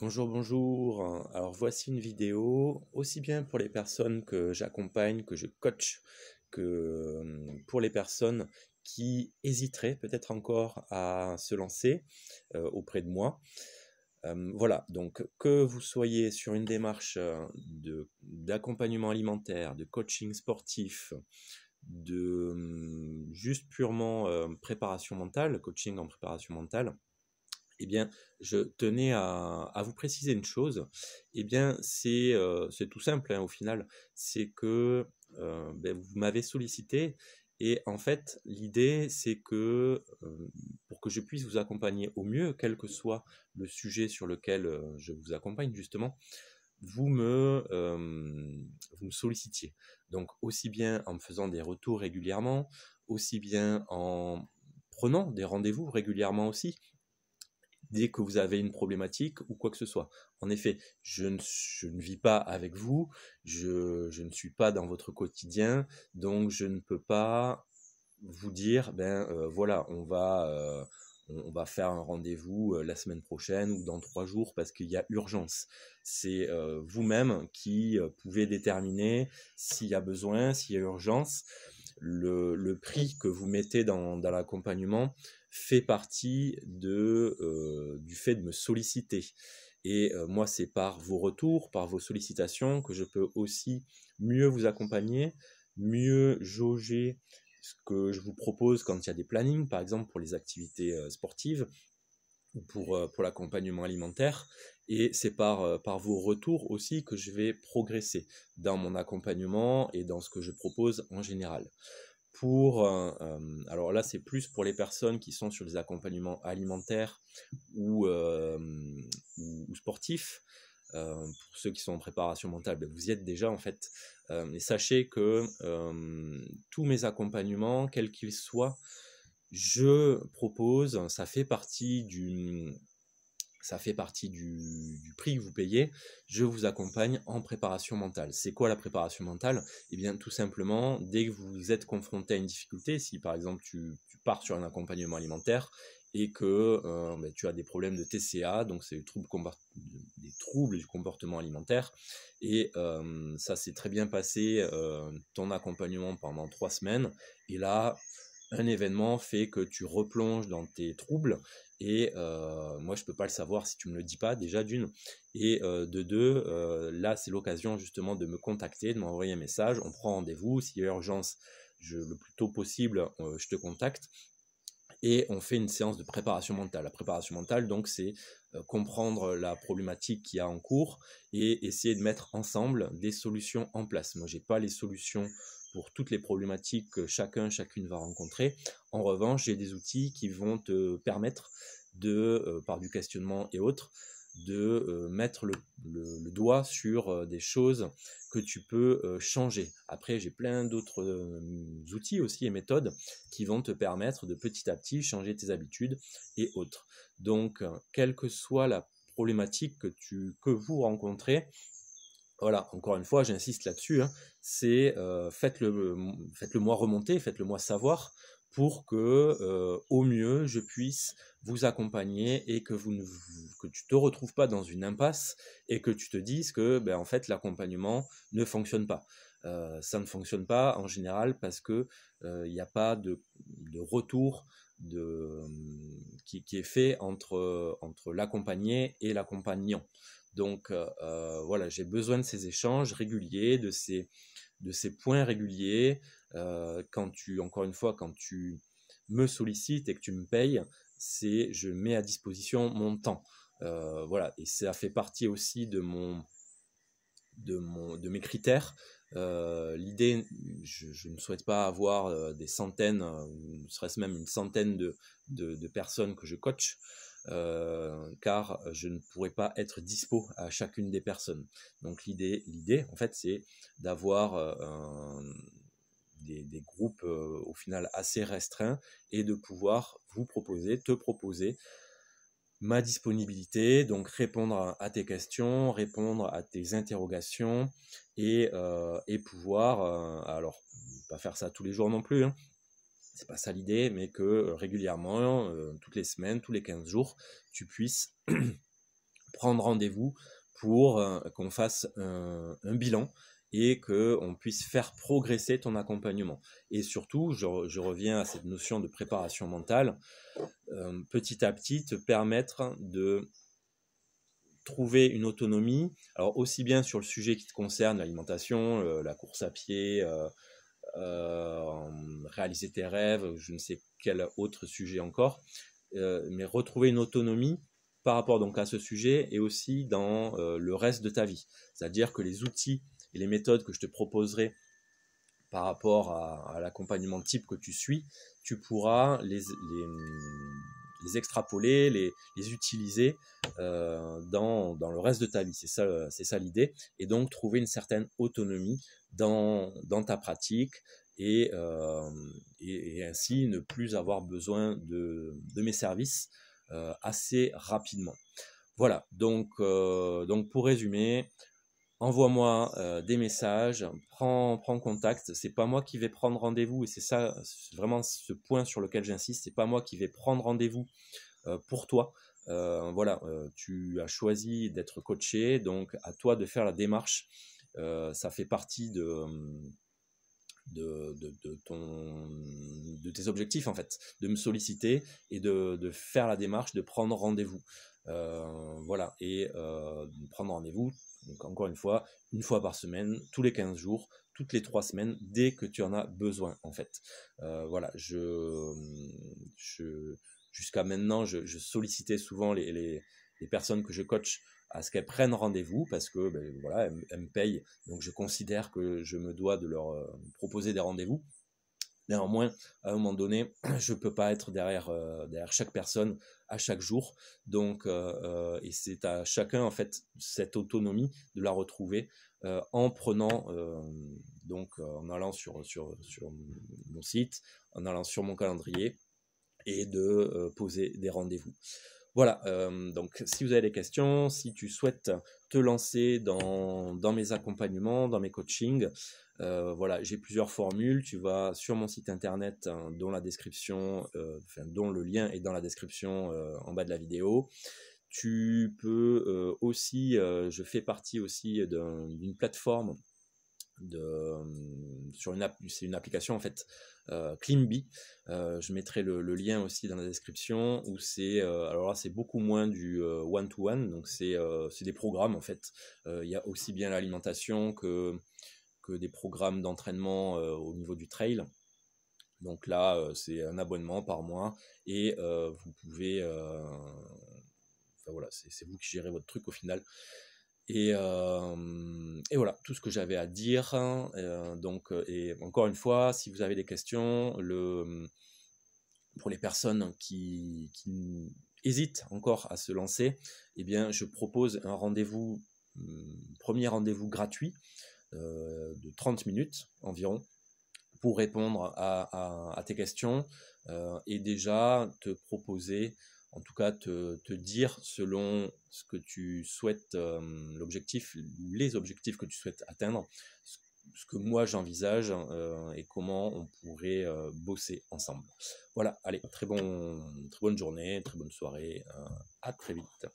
Bonjour, bonjour. Alors voici une vidéo aussi bien pour les personnes que j'accompagne, que je coach, que pour les personnes qui hésiteraient peut-être encore à se lancer auprès de moi. Voilà, donc que vous soyez sur une démarche d'accompagnement alimentaire, de coaching sportif, de juste purement préparation mentale, coaching en préparation mentale, eh bien, je tenais à vous préciser une chose. Eh bien, c'est tout simple, hein, au final. C'est que vous m'avez sollicité et en fait, l'idée, c'est que pour que je puisse vous accompagner au mieux, quel que soit le sujet sur lequel je vous accompagne, justement, vous me, euh, vous me sollicitiez. Donc, aussi bien en me faisant des retours régulièrement, aussi bien en prenant des rendez-vous régulièrement aussi dès que vous avez une problématique ou quoi que ce soit. En effet, je ne vis pas avec vous, je ne suis pas dans votre quotidien, donc je ne peux pas vous dire, voilà, on va faire un rendez-vous la semaine prochaine ou dans 3 jours parce qu'il y a urgence. C'est vous-même qui pouvez déterminer s'il y a besoin, s'il y a urgence. Le prix que vous mettez dans l'accompagnement fait partie du fait de me solliciter. Et moi, c'est par vos retours, par vos sollicitations que je peux aussi mieux vous accompagner, mieux jauger ce que je vous propose quand il y a des plannings, par exemple pour les activités sportives ou pour l'accompagnement alimentaire. Et c'est par vos retours aussi que je vais progresser dans mon accompagnement et dans ce que je propose en général. Alors là, c'est plus pour les personnes qui sont sur des accompagnements alimentaires ou, euh, ou sportifs. Pour ceux qui sont en préparation mentale, vous y êtes déjà en fait. Et sachez que tous mes accompagnements, quels qu'ils soient, je propose, ça fait partie du prix que vous payez, je vous accompagne en préparation mentale. C'est quoi la préparation mentale? Eh bien, tout simplement, dès que vous êtes confronté à une difficulté, si par exemple tu pars sur un accompagnement alimentaire et que tu as des problèmes de TCA, donc c'est des troubles du comportement alimentaire, et ça s'est très bien passé, ton accompagnement pendant 3 semaines, et là, un événement fait que tu replonges dans tes troubles et moi je peux pas le savoir si tu me le dis pas déjà d'une, et de deux, là c'est l'occasion justement de me contacter, de m'envoyer un message, on prend rendez-vous, s'il y a urgence le plus tôt possible je te contacte et on fait une séance de préparation mentale. La préparation mentale, donc, c'est comprendre la problématique qu'il y a en cours et essayer de mettre ensemble des solutions en place. Moi, j'ai pas les solutions pour toutes les problématiques que chacune va rencontrer. En revanche, j'ai des outils qui vont te permettre par du questionnement et autres, de mettre le doigt sur des choses que tu peux changer. Après, j'ai plein d'autres outils aussi et méthodes qui vont te permettre de petit à petit changer tes habitudes et autres. Donc, quelle que soit la problématique que vous rencontrez, voilà, encore une fois, j'insiste là-dessus, hein, c'est faites-le moi remonter, faites-le moi savoir pour que au mieux je puisse vous accompagner et que tu te retrouves pas dans une impasse et que tu te dises que en fait l'accompagnement ne fonctionne pas. Ça ne fonctionne pas en général parce que il n'y a pas de retour qui est fait entre l'accompagné et l'accompagnant. Donc voilà, j'ai besoin de ces échanges réguliers, de ces points réguliers. Encore une fois, quand tu me sollicites et que tu me payes, je mets à disposition mon temps. Voilà, et ça fait partie aussi de mes critères. L'idée, je ne souhaite pas avoir des centaines, ne serait-ce même une centaine de personnes que je coach, car je ne pourrais pas être dispo à chacune des personnes. Donc l'idée en fait, c'est d'avoir des groupes au final assez restreints et de pouvoir te proposer ma disponibilité, donc répondre à tes questions, répondre à tes interrogations et pouvoir, alors pas faire ça tous les jours non plus, hein, c'est pas ça l'idée, mais que régulièrement, toutes les semaines, tous les 15 jours, tu puisses prendre rendez-vous pour qu'on fasse un bilan et qu'on puisse faire progresser ton accompagnement. Et surtout, je reviens à cette notion de préparation mentale, petit à petit te permettre de trouver une autonomie, alors aussi bien sur le sujet qui te concerne, l'alimentation, la course à pied, réaliser tes rêves, je ne sais quel autre sujet encore, mais retrouver une autonomie par rapport donc à ce sujet et aussi dans le reste de ta vie. C'est-à-dire que les outils et les méthodes que je te proposerai par rapport à l'accompagnement type que tu suis, tu pourras les extrapoler, les utiliser dans le reste de ta vie. C'est ça l'idée. Et donc trouver une certaine autonomie dans ta pratique et ainsi ne plus avoir besoin de mes services assez rapidement. Voilà, donc pour résumer, envoie-moi des messages, prends contact. C'est pas moi qui vais prendre rendez-vous et c'est ça, c'est vraiment ce point sur lequel j'insiste. C'est pas moi qui vais prendre rendez-vous pour toi. Voilà, tu as choisi d'être coaché, donc à toi de faire la démarche. Ça fait partie de tes objectifs en fait, de me solliciter et de faire la démarche de prendre rendez-vous. Voilà, et prendre rendez-vous, donc encore une fois par semaine, tous les 15 jours, toutes les 3 semaines, dès que tu en as besoin en fait. Voilà, jusqu'à maintenant, je sollicitais souvent les personnes que je coach à ce qu'elles prennent rendez-vous parce que voilà, elles me payent, donc je considère que je me dois de leur proposer des rendez-vous. Néanmoins, à un moment donné, je ne peux pas être derrière chaque personne à chaque jour. Donc, et c'est à chacun, en fait, cette autonomie de la retrouver en prenant, en allant sur mon site, en allant sur mon calendrier et de poser des rendez-vous. Voilà, donc si vous avez des questions, si tu souhaites te lancer dans mes accompagnements, dans mes coachings, voilà, j'ai plusieurs formules. Tu vas sur mon site internet dont le lien est dans la description en bas de la vidéo. Tu peux aussi, je fais partie aussi d'une plateforme c'est une application en fait, Cleanbee. Je mettrai le lien aussi dans la description où alors là c'est beaucoup moins du one-to-one, donc c'est des programmes en fait. Il y a aussi bien l'alimentation que des programmes d'entraînement au niveau du trail. Donc là c'est un abonnement par mois et vous pouvez enfin voilà, c'est vous qui gérez votre truc au final. Et voilà, tout ce que j'avais à dire. Et encore une fois, si vous avez des questions, pour les personnes qui hésitent encore à se lancer, eh bien, je propose un premier rendez-vous gratuit de 30 minutes environ pour répondre à tes questions et déjà te proposer, en tout cas te dire selon ce que tu souhaites, les objectifs que tu souhaites atteindre, ce que moi j'envisage et comment on pourrait bosser ensemble. Voilà, allez, très bonne journée, très bonne soirée, à très vite.